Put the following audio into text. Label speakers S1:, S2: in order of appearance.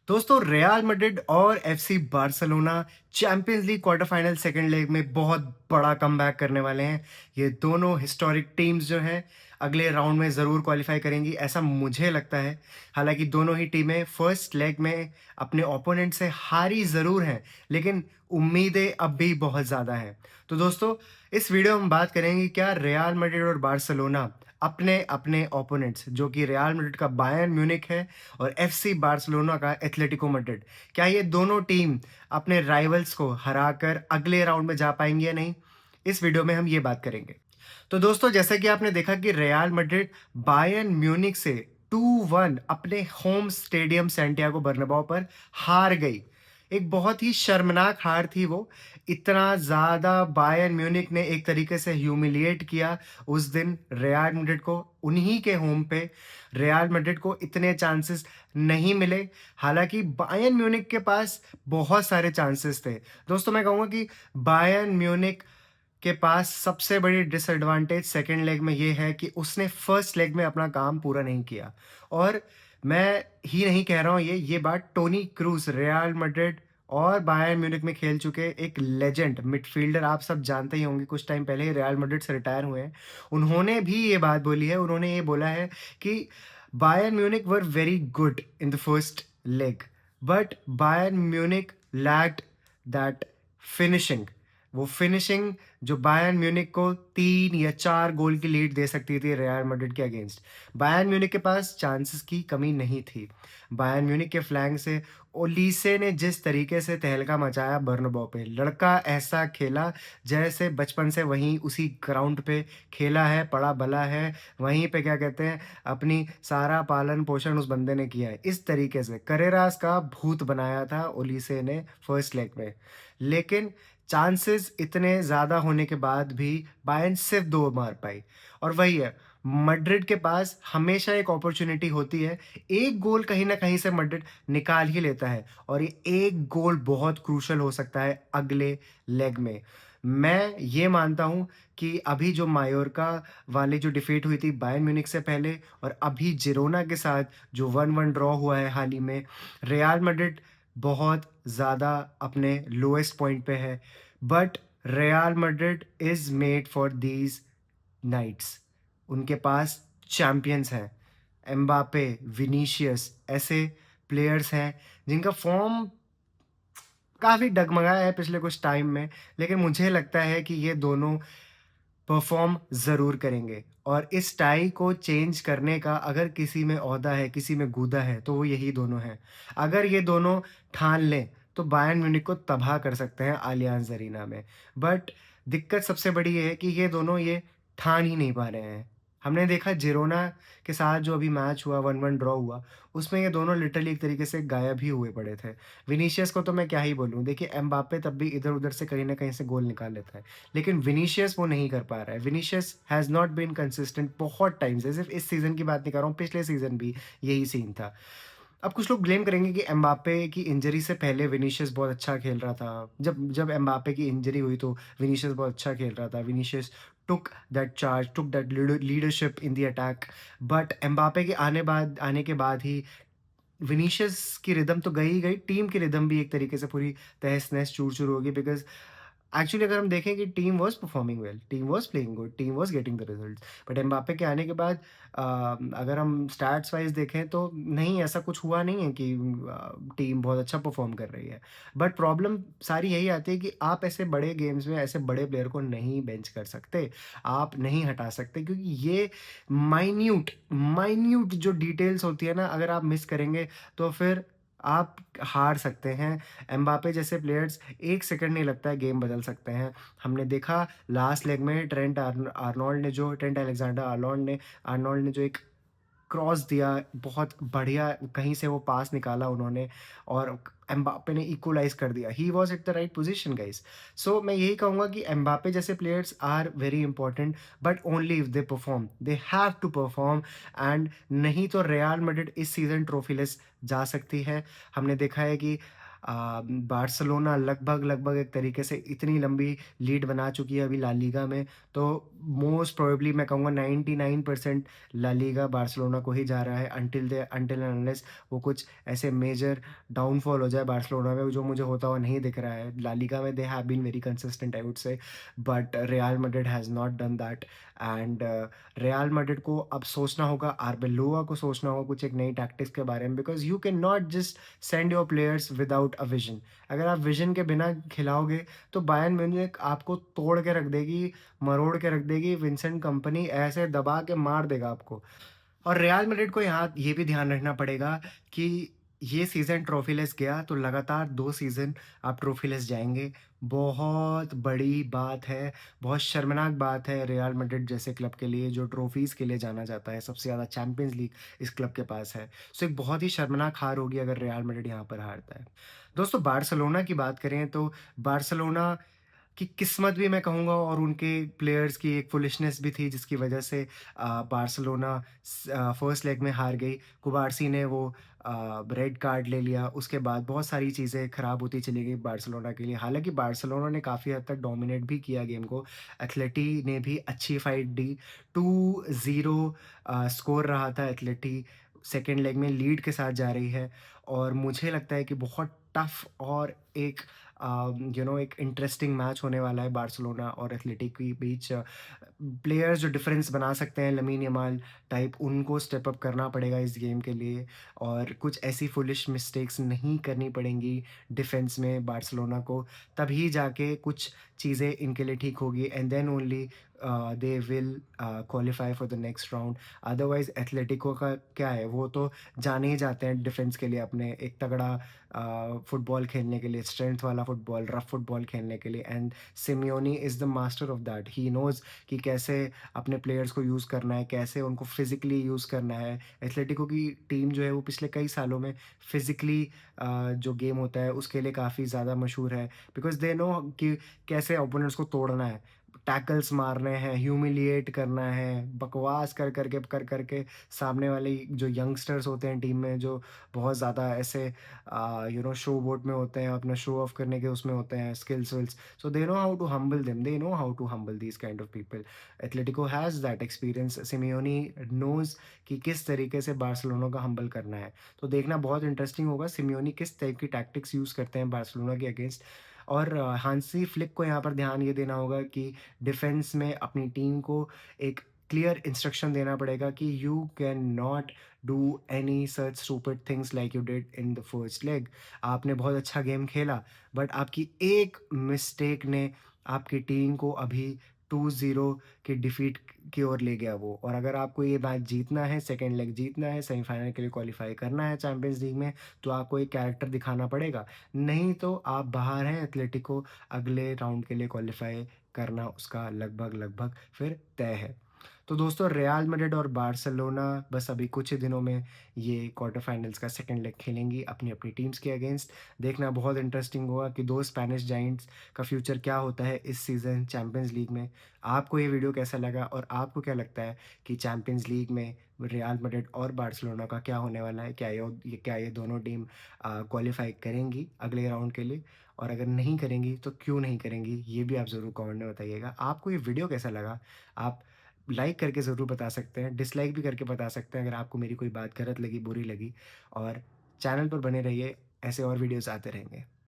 S1: दोस्तों real Madrid और FC Barcelona champions league quarter final second leg में बहुत बड़ा कमबैक करने वाले हैं। ये दोनों हिस्टोरिक टीम्स जो हैं अगले राउंड में ज़रूर क्वालिफाई करेंगी, ऐसा मुझे लगता है। हालांकि दोनों ही टीमें फर्स्ट लेग में अपने ओपोनेंट से हारी ज़रूर हैं, लेकिन उम्मीदें अब भी बहुत ज़्यादा हैं। तो दोस्तों, इस वीडियो में हम बात करेंगे क्या रियल मैड्रिड और बार्सिलोना अपने अपने ओपोनेंट्स, जो कि रियल मैड्रिड का बायर्न म्यूनिख है और एफसी बार्सिलोना का एथलेटिको मैड्रिड, क्या ये दोनों टीम अपने राइवल्स को हराकर अगले राउंड में जा पाएंगी या नहीं? इस वीडियो में हम ये बात करेंगे। तो दोस्तों, जैसा कि आपने देखा कि रियल मैड्रिड बायर्न म्यूनिख से 2-1 अपने होम स्टेडियम सैंटियागो बर्नबाओ पर हार गई। एक बहुत ही शर्मनाक हार थी वो। इतना ज़्यादा बायर्न म्यूनिख ने एक तरीके से ह्यूमिलिएट किया उस दिन रियल मैड्रिड को। उन्हीं के होम पे रियल मैड्रिड को इतने चांसेस नहीं मिले। हालांकि बायर्न म्यूनिख के पास बहुत सारे चांसेस थे। दोस्तों, मैं कहूँगा कि बायर्न म्यूनिख के पास सबसे बड़ी डिसएडवांटेज सेकंड लेग में ये है कि उसने फर्स्ट लेग में अपना काम पूरा नहीं किया। और मैं ही नहीं कह रहा हूँ, ये बात टोनी क्रूस, रियल मैड्रिड और बायर्न म्यूनिख में खेल चुके एक लेजेंड मिडफील्डर, आप सब जानते ही होंगे, कुछ टाइम पहले ही रियल मैड्रिड से रिटायर हुए हैं। उन्होंने भी ये बात बोली है। उन्होंने ये बोला है कि Bayern Munich were very good in the first leg, but Bayern Munich lacked that finishing. वो फिनिशिंग जो बायर्न म्यूनिख को 3 या 4 गोल की लीड दे सकती थी रियल मैड्रिड के अगेंस्ट। बायर्न म्यूनिख के पास चांसेस की कमी नहीं थी। बायर्न म्यूनिख के फ्लैंक से ओलीसे ने जिस तरीके से तहलका मचाया बर्नबाओ पे, लड़का ऐसा खेला जैसे बचपन से वहीं उसी ग्राउंड पे खेला है, पला-बला है। वहीं पे क्या कहते हैं, अपनी सारा पालन-पोषण उस बंदे ने किया है। इस तरीके से करेरास का भूत बनाया था ओलीसे ने फर्स्ट लेग में। लेकिन चांसेस इतने ज़्यादा होने के बाद भी बायर्न सिर्फ 2 मार पाई। और वही है, मैड्रिड के पास हमेशा एक अपॉर्चुनिटी होती है। एक गोल कहीं न कहीं से मैड्रिड निकाल ही लेता है और ये एक गोल बहुत क्रूशियल हो सकता है अगले लेग में। मैं ये मानता हूँ कि अभी जो मायोर्का वाली जो डिफीट हुई थी बायर्न म्यूनिख से पहले, और अभी जिरोना के साथ जो 1-1 ड्रॉ हुआ है हाल ही में, रियल मैड्रिड बहुत ज़्यादा अपने लोएस्ट पॉइंट पे है। But Real Madrid is made for these nights. उनके पास चैंपियंस हैं। एम्बापे, विनीशियस ऐसे प्लेयर्स हैं जिनका फ़ॉर्म काफ़ी डगमगाया है पिछले कुछ टाइम में, लेकिन मुझे लगता है कि ये दोनों परफ़ॉर्म ज़रूर करेंगे। और इस टाई को चेंज करने का अगर किसी में ओहदा है, किसी में गूदा है, तो वो यही दोनों हैं। अगर ये दोनों ठान लें, तो बायर्न म्यूनिख को तबाह कर सकते हैं अलियांज अरीना में। बट दिक्कत सबसे बड़ी ये है कि ये दोनों ये ठान ही नहीं पा रहे हैं। हमने देखा जिरोना के साथ जो अभी मैच हुआ, 1-1 ड्रॉ हुआ, उसमें ये दोनों लिटरली एक तरीके से गायब ही हुए पड़े थे। विनीशियस को तो मैं क्या ही बोलूँ, देखिए एम्बाप्पे तब भी इधर-उधर से कहीं न कहीं से गोल निकाल लेता है। लेकिन विनीशियस वो नहीं कर पा रहा है। Vinicius has not been consistent बहुत टाइम से, सिर्फ़ इस सीज़न की बात नहीं कर रहा हूँ, पिछले सीज़न भी यही सीन था। अब कुछ लोग ब्लेम करेंगे कि एम्बाप्पे की इंजरी से पहले विनीशियस बहुत अच्छा खेल रहा था। जब जब एम्बाप्पे की इंजरी हुई तो विनीशियस बहुत अच्छा खेल रहा था। विनीशियस टूक दैट चार्ज, टूक that leadership in the attack. But Mbappe के आने के बाद ही विनीशियस की रिदम तो गई ही गई, टीम की रिदम भी एक तरीके से पूरी तहस-नहस, चूर-चूर हो गई। बिकॉज़ एक्चुअली अगर हम देखें कि team was performing well, team was playing good, team was getting the results. But Mbappe के आने के बाद अगर हम स्टैट्स वाइज़ देखें तो नहीं, ऐसा कुछ हुआ नहीं है कि टीम बहुत अच्छा परफॉर्म कर रही है। बट प्रॉब्लम सारी यही आती है कि आप ऐसे बड़े गेम्स में ऐसे बड़े प्लेयर को नहीं बेंच कर सकते, आप नहीं हटा सकते, क्योंकि ये माइन्यूट माइन्यूट जो डिटेल्स होती है ना, अगर आप मिस करेंगे तो फिर आप हार सकते हैं। एम्बाप्पे जैसे प्लेयर्स 1 सेकंड नहीं लगता है गेम बदल सकते हैं। हमने देखा लास्ट लेग में ट्रेंट अलेक्जेंडर-आर्नोल्ड ने जो एक क्रॉस दिया, बहुत बढ़िया कहीं से वो पास निकाला उन्होंने और एम्बाप्पे ने इक्वलाइज़ कर दिया। He was at the right position guys. So मैं यही कहूँगा कि एम्बाप्पे जैसे players are very important, but only if they perform. They have to perform. And नहीं तो रियल मैड्रिड इस सीज़न ट्रॉफीलेस जा सकती है। हमने देखा है कि बार्सिलोना लगभग एक तरीके से इतनी लंबी लीड बना चुकी है अभी ला लीगा में, तो मोस्ट प्रोबेबली मैं कहूँगा 99% ला लीगा बार्सिलोना को ही जा रहा है अंटिल एंड अनलेस वो कुछ ऐसे मेजर डाउनफॉल हो जाए बार्सिलोना में, जो मुझे होता हुआ नहीं दिख रहा है। ला लीगा में they have been very consistent I would say, but Real Madrid has not done that. And Real Madrid को अब सोचना होगा, आर्बेलोआ को सोचना होगा कुछ एक नई टैक्टिक्स के बारे में, because you can not just send your players without a vision. अगर आप विजन के बिना खिलाओगे तो बायर्न म्यूनिख आपको तोड़ के रख देगी, मरोड़ के रख देगी, विंसेंट कंपनी ऐसे दबा के मार देगा आपको। और रियल मैड्रिड को यहाँ ये भी ध्यान रखना पड़ेगा कि ये सीज़न ट्रॉफीलेस गया तो लगातार 2 सीज़न आप ट्रॉफीलेस जाएँगे। बहुत बड़ी बात है, बहुत शर्मनाक बात है रियल मैड्रिड जैसे क्लब के लिए, जो ट्रॉफीज़ के लिए जाना जाता है, सबसे ज़्यादा चैंपियंस लीग इस क्लब के पास है। सो एक बहुत ही शर्मनाक हार होगी अगर रियल मैड्रिड यहाँ पर हारता है। दोस्तों, बार्सिलोना की बात करें तो बार्सिलोना कि किस्मत भी मैं कहूँगा और उनके प्लेयर्स की एक फुलिशनेस भी थी जिसकी वजह से बार्सिलोना फर्स्ट लेग में हार गई। कुबार्सी ने वो रेड कार्ड ले लिया, उसके बाद बहुत सारी चीज़ें खराब होती चली गई बार्सिलोना के लिए। हालाँकि बार्सिलोना ने काफ़ी हद तक डोमिनेट भी किया गेम को, एथलेटी ने भी अच्छी फाइट दी, 2-0 स्कोर रहा था एथलेटी, सेकंड लेग में लीड के साथ जा रही है और मुझे लगता है कि बहुत टफ और एक एक इंटरेस्टिंग मैच होने वाला है बार्सिलोना और एथलेटिक के बीच। प्लेयर्स जो डिफरेंस बना सकते हैं लमीन यमाल टाइप, उनको स्टेप अप करना पड़ेगा इस गेम के लिए और कुछ ऐसी फुलिश मिस्टेक्स नहीं करनी पड़ेंगी डिफेंस में बार्सिलोना को, तभी जाके कुछ चीज़ें इनके लिए ठीक होगी and then only they will qualify for the next round. Otherwise Atletico का क्या है, वो तो जाने ही जाते हैं डिफेंस के लिए, अपने एक तगड़ा फुटबॉल खेलने के लिए, स्ट्रेंथ वाला फुटबॉल, रफ फुटबॉल खेलने के लिए। And Simeone is the master of that. He knows कि कैसे अपने प्लेयर्स को यूज़ करना है, कैसे उनको फिज़िकली यूज़ करना है। एथलेटिको की टीम जो है वो पिछले कई सालों में फिज़िकली जो गेम होता है उसके लिए काफ़ी ज़्यादा मशहूर है, बिकॉज़ दे नो कि कैसे ओपोनेंट्स को तोड़ना है, टैकल्स मारने हैं, ह्यूमिलिएट करना है, बकवास कर के सामने वाले जो यंगस्टर्स होते हैं टीम में, जो बहुत ज़्यादा ऐसे शो बोट में होते हैं, अपना शो ऑफ करने के उसमें होते हैं, skills wills, so they know how to humble them, they know how to humble these kind of people. Atletico has that experience, Simeone knows कि किस तरीके से बार्सिलोना को हम्बल करना है। तो देखना बहुत इंटरेस्टिंग होगा सिमियोनी किस टाइप की टैक्टिक्स यूज़ करते हैं बार्सिलोना के अगेंस्ट। और हांसी फ्लिक को यहाँ पर ध्यान ये देना होगा कि डिफेंस में अपनी टीम को एक क्लियर इंस्ट्रक्शन देना पड़ेगा कि you can not do any such stupid things like you did in the first leg. आपने बहुत अच्छा गेम खेला, बट आपकी एक मिस्टेक ने आपकी टीम को अभी 2-0 की डिफीट की ओर ले गया वो। और अगर आपको ये मैच जीतना है, सेकेंड लेग जीतना है, सेमीफाइनल के लिए क्वालिफाई करना है चैंपियंस लीग में, तो आपको एक कैरेक्टर दिखाना पड़ेगा। नहीं तो आप बाहर हैं, एथलेटिको अगले राउंड के लिए क्वालिफाई करना उसका लगभग फिर तय है। तो दोस्तों, रियल मैड्रिड और बार्सिलोना बस अभी कुछ ही दिनों में ये क्वार्टर फाइनल्स का सेकंड लेग खेलेंगी अपनी-अपनी टीम्स के अगेंस्ट। देखना बहुत इंटरेस्टिंग होगा कि 2 स्पेनिश जायंट्स का फ्यूचर क्या होता है इस सीज़न चैंपियंस लीग में। आपको ये वीडियो कैसा लगा और आपको क्या लगता है कि चैंपियंस लीग में रियल मैड्रिड और बार्सिलोना का क्या होने वाला है? क्या ये दोनों टीम क्वालिफाई करेंगी अगले राउंड के लिए? और अगर नहीं करेंगी तो क्यों नहीं करेंगी? ये भी आप ज़रूर कमेंट में बताइएगा। आपको ये वीडियो कैसा लगा? आप लाइक करके ज़रूर बता सकते हैं, डिसलाइक भी करके बता सकते हैं अगर आपको मेरी कोई बात गलत लगी, बुरी लगी। और चैनल पर बने रहिए, ऐसे और वीडियोज़ आते रहेंगे।